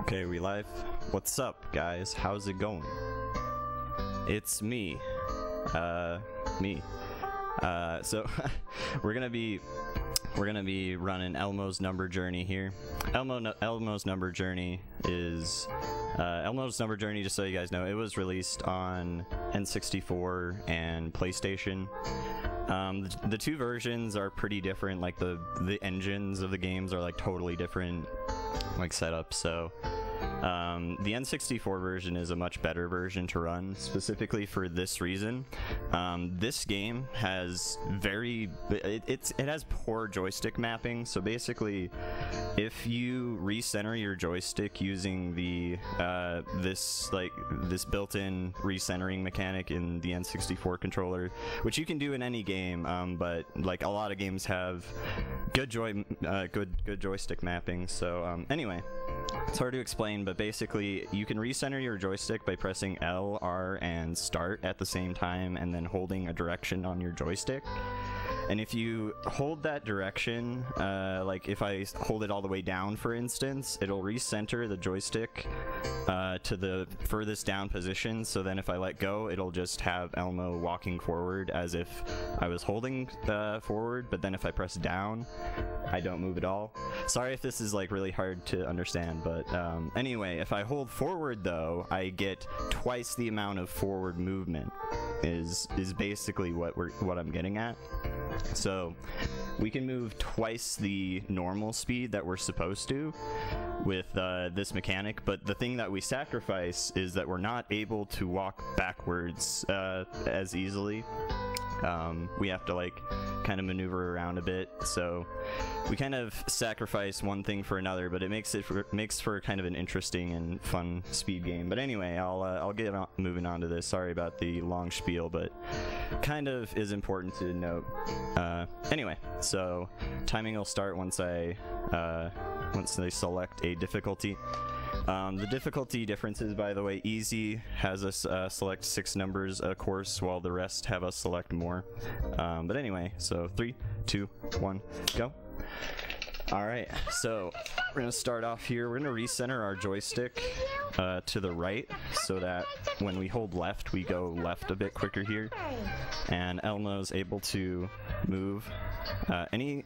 Okay, we live. What's up, guys? How's it going? It's me. Me. So we're gonna be running Elmo's Number Journey here. Elmo's Number Journey is Elmo's Number Journey. Just so you guys know, it was released on N64 and PlayStation. The two versions are pretty different. Like the engines of the games are like totally different, like setup. So the N64 version is a much better version to run, specifically for this reason. This game has it has poor joystick mapping. So basically, if you recenter your joystick using the this built-in recentering mechanic in the N64 controller, which you can do in any game, but like a lot of games have good joystick mapping. So anyway, it's hard to explain, but basically you can recenter your joystick by pressing L, R, and start at the same time and then holding a direction on your joystick. And if you hold that direction, like if I hold it all the way down, for instance, it'll recenter the joystick to the furthest down position. So then if I let go, it'll just have Elmo walking forward as if I was holding forward. But then if I press down, I don't move at all. Sorry if this is like really hard to understand, but anyway, if I hold forward though, I get twice the amount of forward movement. Is basically what I'm getting at. So we can move twice the normal speed that we're supposed to with this mechanic, but the thing that we sacrifice is that we're not able to walk backwards as easily. We have to like kind of maneuver around a bit, so we kind of sacrifice one thing for another, but it makes for kind of an interesting and fun speed game. But anyway, I'll get moving on to this. Sorry about the long spiel, but kind of is important to note. Anyway, so timing will start once they select a difficulty. The difficulty differences, by the way, easy has us select 6 numbers a course, while the rest have us select more. But anyway, so 3, 2, 1, go. Alright, so we're going to start off here. We're going to recenter our joystick to the right, so that when we hold left, we go left a bit quicker here. And Elmo's able to move any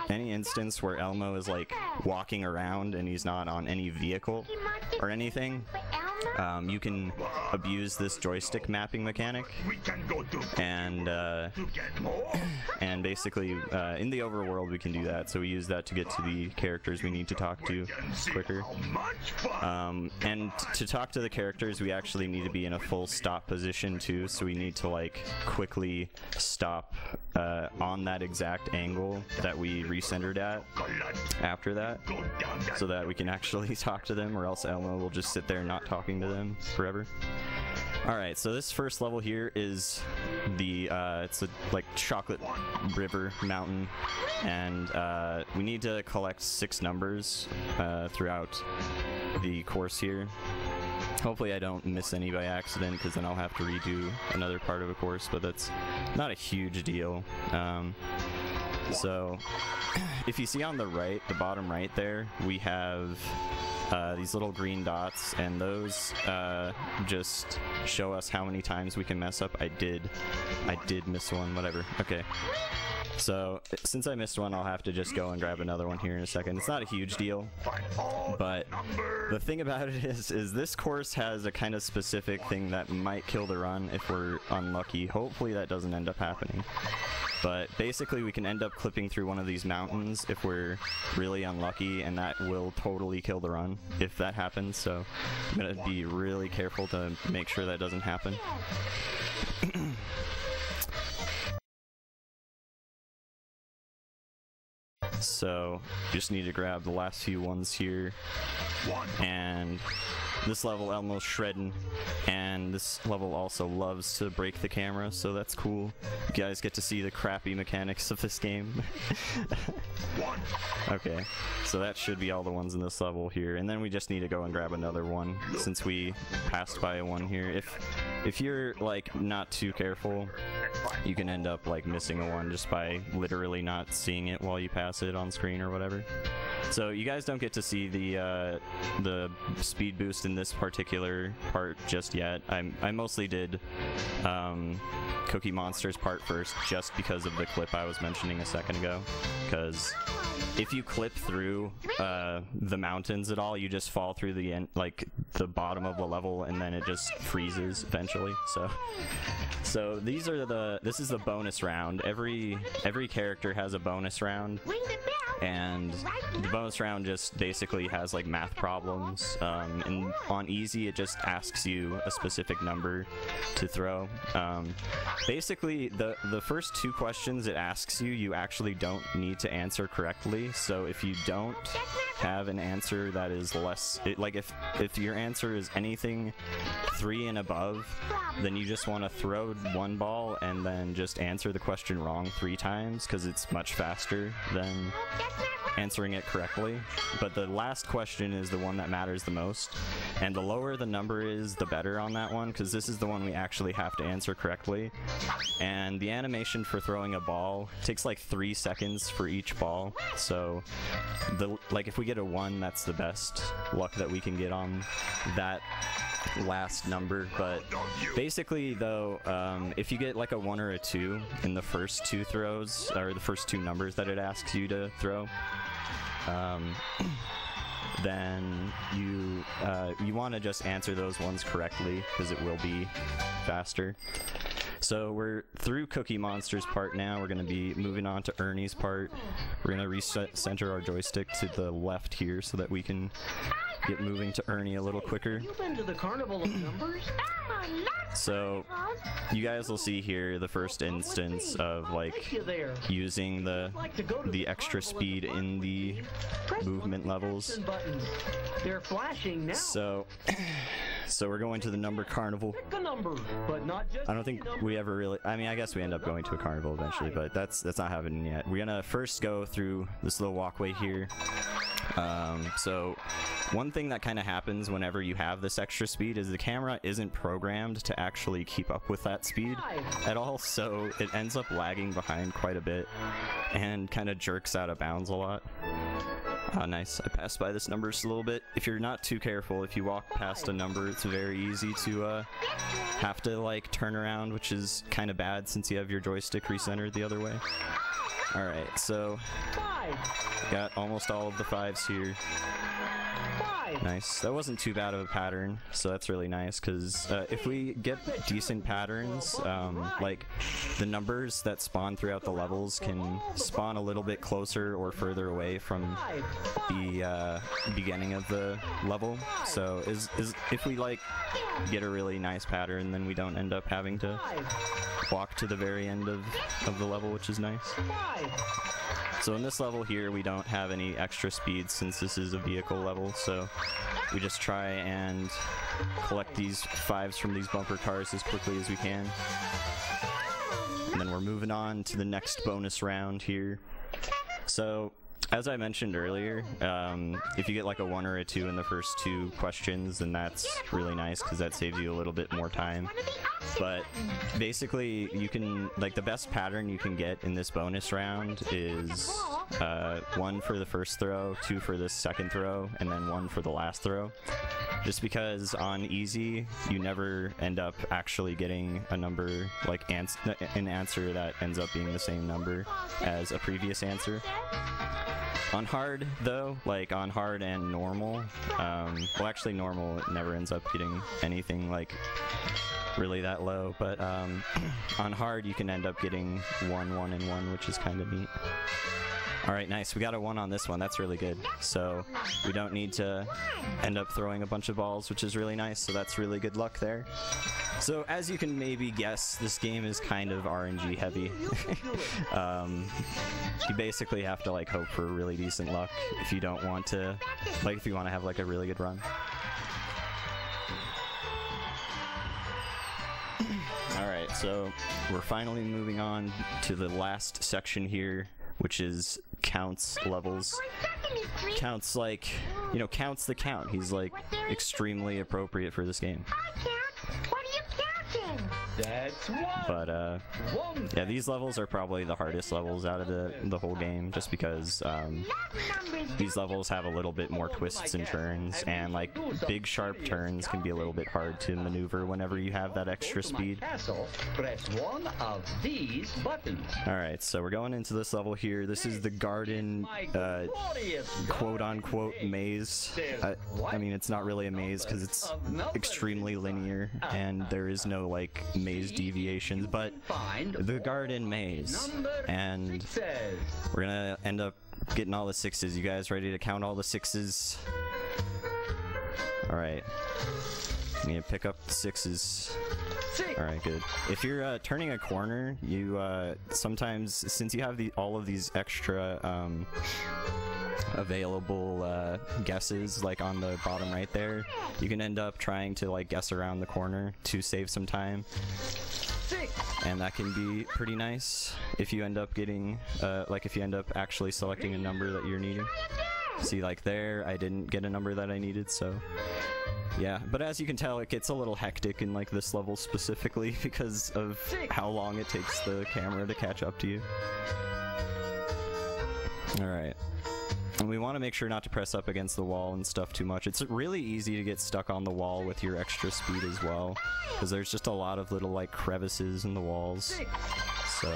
instance where Elmo is like walking around and he's not on any vehicle or anything, you can abuse this joystick mapping mechanic, and basically in the overworld we can do that. So we use that to get to the characters we need to talk to quicker. And to talk to the characters, we actually need to be in a full stop position too, so we need to like quickly stop on that exact angle that we recentered at after that, so that we can actually talk to them, or else Elmo will just sit there not talking to them forever. Alright, so this first level here is the it's a like chocolate river mountain, and we need to collect 6 numbers throughout the course here. Hopefully I don't miss any by accident, because then I'll have to redo another part of a course, but that's not a huge deal. So if you see on the right, the bottom right there, we have these little green dots, and those just show us how many times we can mess up. I did miss one, whatever. Okay. So, since I missed one, I'll have to just go and grab another one here in a second. It's not a huge deal, but the thing about it is this course has a kind of specific thing that might kill the run if we're unlucky. Hopefully that doesn't end up happening. But basically we can end up clipping through one of these mountains if we're really unlucky, and that will totally kill the run if that happens. So I'm going to be really careful to make sure that doesn't happen. So just need to grab the last few ones here, and this level Elmo's shredding, and this level also loves to break the camera, so that's cool. You guys get to see the crappy mechanics of this game. Okay, so that should be all the ones in this level here, and then we just need to go and grab another one since we passed by one here. If you're like not too careful, you can end up like missing a one just by literally not seeing it while you pass it on screen or whatever. So you guys don't get to see the speed boost in this particular part just yet. I mostly did Cookie Monster's part first just because of the clip I was mentioning a second ago. Because if you clip through the mountains at all, you just fall through the end, like the bottom of the level, and then it just freezes eventually. So these are this is the bonus round. Every character has a bonus round, and the bonus round just basically has like math problems. And on easy, it just asks you a specific number to throw. Basically, the first two questions it asks you, you actually don't need to answer correctly. So if you don't have an answer that is less, like if your answer is anything 3 and above, then you just want to throw one ball and then just answer the question wrong 3 times, because it's much faster than answering it correctly. But the last question is the one that matters the most, and the lower the number is, the better on that one, because this is the one we actually have to answer correctly. And the animation for throwing a ball takes like 3 seconds for each ball, so like if we get a 1, that's the best luck that we can get on that last number. But basically though, if you get like a 1 or a 2 in the first 2 throws, or the first 2 numbers that it asks you to throw, then you want to just answer those ones correctly, because it will be faster. So we're through Cookie Monster's part now. We're going to be moving on to Ernie's part. We're going to recenter our joystick to the left here so that we can get moving to Ernie a little quicker. You've been to the carnival of numbers? So you guys will see here the first instance of like using the extra speed in the movement levels. They're flashing now. So we're going to the number carnival. Pick a number, but not just I don't think we ever really, I mean, I guess we end up going to a carnival eventually, but that's not happening yet. We're gonna first go through this little walkway here. So one thing that kind of happens whenever you have this extra speed is the camera isn't programmed to actually keep up with that speed at all, so it ends up lagging behind quite a bit and kind of jerks out of bounds a lot. Nice. I passed by this number just a little bit. If you're not too careful, if you walk past a number, it's very easy to have to like turn around, which is kind of bad since you have your joystick recentered the other way. Alright, so got almost all of the 5s here. Nice. That wasn't too bad of a pattern, so that's really nice, because if we get decent patterns, like the numbers that spawn throughout the levels can spawn a little bit closer or further away from the beginning of the level. So if we like get a really nice pattern, then we don't end up having to walk to the very end of the level, which is nice. So in this level here, we don't have any extra speed since this is a vehicle level, so we just try and collect these 5s from these bumper cars as quickly as we can. And then we're moving on to the next bonus round here. So as I mentioned earlier, if you get like a 1 or a 2 in the first 2 questions, then that's really nice because that saves you a little bit more time. But basically, you can, like, the best pattern you can get in this bonus round is 1 for the first throw, 2 for the second throw, and then 1 for the last throw. Just because on easy, you never end up actually getting a number, like an answer that ends up being the same number as a previous answer. On hard, though, like on hard and normal, well, actually normal never ends up getting anything like really that low, but on hard you can end up getting 1, 1, and 1, which is kind of neat. Alright, nice. We got a 1 on this one. That's really good. So we don't need to end up throwing a bunch of balls, which is really nice, so that's really good luck there. So as you can maybe guess, this game is kind of RNG heavy. You basically have to like hope for really decent luck if you don't want to, like if you want to have like a really good run. Alright, so we're finally moving on to the last section here, which is Count's levels. Count's like, you know, Count's the Count. He's like extremely appropriate for this game. Hi, Count. What are you counting? That's one. But One. yeah, these levels are probably the hardest levels out of the whole game, just because these levels have a little bit more twists and turns, and like big sharp turns can be a little bit hard to maneuver whenever you have that extra speed. Castle, press one of these buttons. Alright, so we're going into this level here. This is the garden, quote-unquote maze. I mean, it's not really a maze because it's extremely linear, and there is no, like, maze deviations, but the garden maze. And we're gonna end up getting all the sixes. You guys ready to count all the sixes? Alright. I'm gonna pick up the sixes. Alright, good. If you're turning a corner, you sometimes, since you have all of these extra available guesses, like on the bottom right there, you can end up trying to like guess around the corner to save some time. And that can be pretty nice if you end up getting, if you end up actually selecting a number that you're needing. See, like there, I didn't get a number that I needed, so yeah. But as you can tell, it gets a little hectic in like this level specifically because of how long it takes the camera to catch up to you. Alright. And we want to make sure not to press up against the wall and stuff too much. It's really easy to get stuck on the wall with your extra speed as well, because there's just a lot of little like crevices in the walls. So,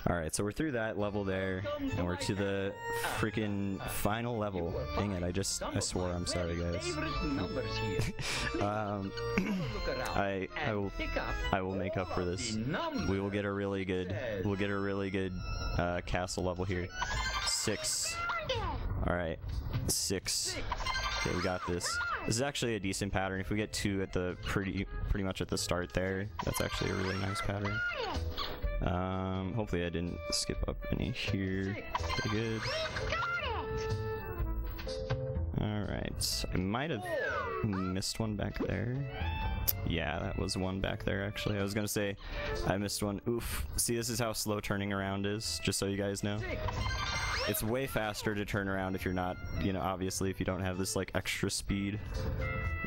alright, so we're through that level there, and we're to the freaking final level. Dang it, I swore. I'm sorry, guys. I will make up for this. We will get a really good, castle level here. 6. Alright, 6. Okay, we got this. This is actually a decent pattern. If we get 2 at the pretty much at the start there, that's actually a really nice pattern. Hopefully I didn't skip up any here. Okay, good. Alright, I might have missed one back there. Yeah, that was one back there, actually. I was gonna say I missed one. Oof. See, this is how slow turning around is, just so you guys know. It's way faster to turn around if you're not, you know, obviously if you don't have this like extra speed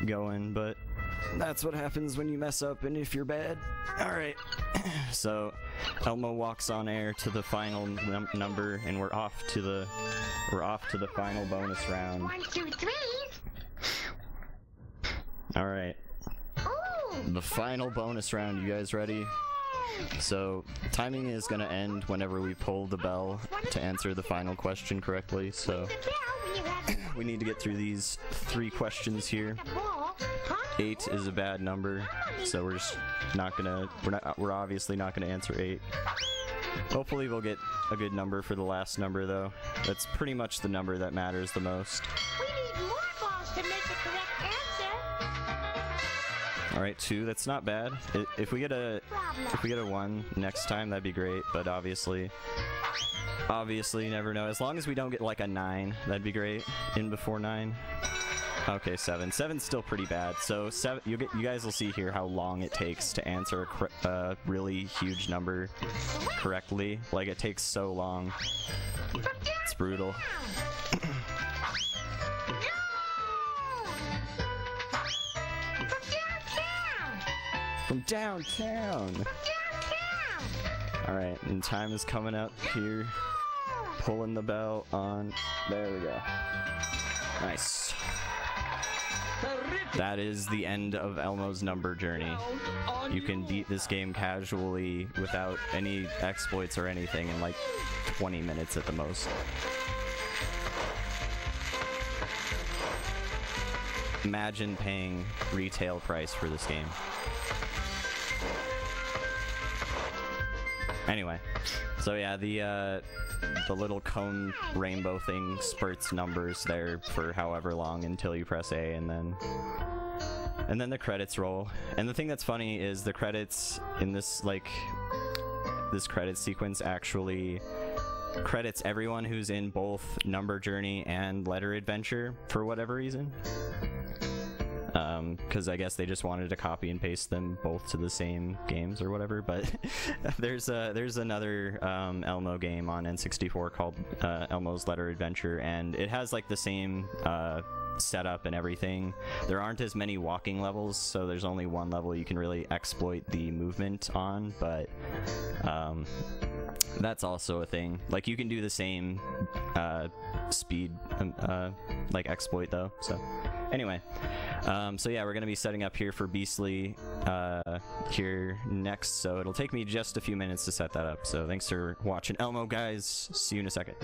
going, but that's what happens when you mess up and if you're bad. Alright, so Elmo walks on air to the final number, and we're off to the final bonus round. 1, 2, 3. Alright, the final bonus round. You guys ready? So, timing is gonna end whenever we pull the bell to answer the final question correctly, so we need to get through these 3 questions here. 8 is a bad number, so we're just not gonna, we're obviously not gonna answer 8. Hopefully we'll get a good number for the last number though. That's pretty much the number that matters the most. We need more balls to make the correct answer. Alright, 2, that's not bad. If we get a 1 next time, that'd be great, but obviously you never know. As long as we don't get like a 9, that'd be great. In before 9. Okay, 7. 7's still pretty bad. So 7, you guys will see here how long it takes to answer a really huge number correctly. Like, it takes so long. It's brutal. From downtown! Alright, and time is coming up here. Pulling the bell on. There we go. Nice. That is the end of Elmo's number journey. You can beat this game casually without any exploits or anything in like 20 minutes at the most. Imagine paying retail price for this game. Anyway, so yeah, the little cone rainbow thing spurts numbers there for however long until you press A, and then the credits roll. And the thing that's funny is the credits in this this credit sequence actually credits everyone who's in both Number Journey and Letter Adventure for whatever reason. because I guess they just wanted to copy and paste them both to the same games or whatever. But there's another Elmo game on N64 called Elmo's Letter Adventure, and it has like the same setup and everything. There aren't as many walking levels, so there's only one level you can really exploit the movement on, but that's also a thing. Like, you can do the same speed like exploit though. So anyway, so yeah, we're gonna be setting up here for Beastly here next, so it'll take me just a few minutes to set that up. So thanks for watching Elmo, guys. See you in a second.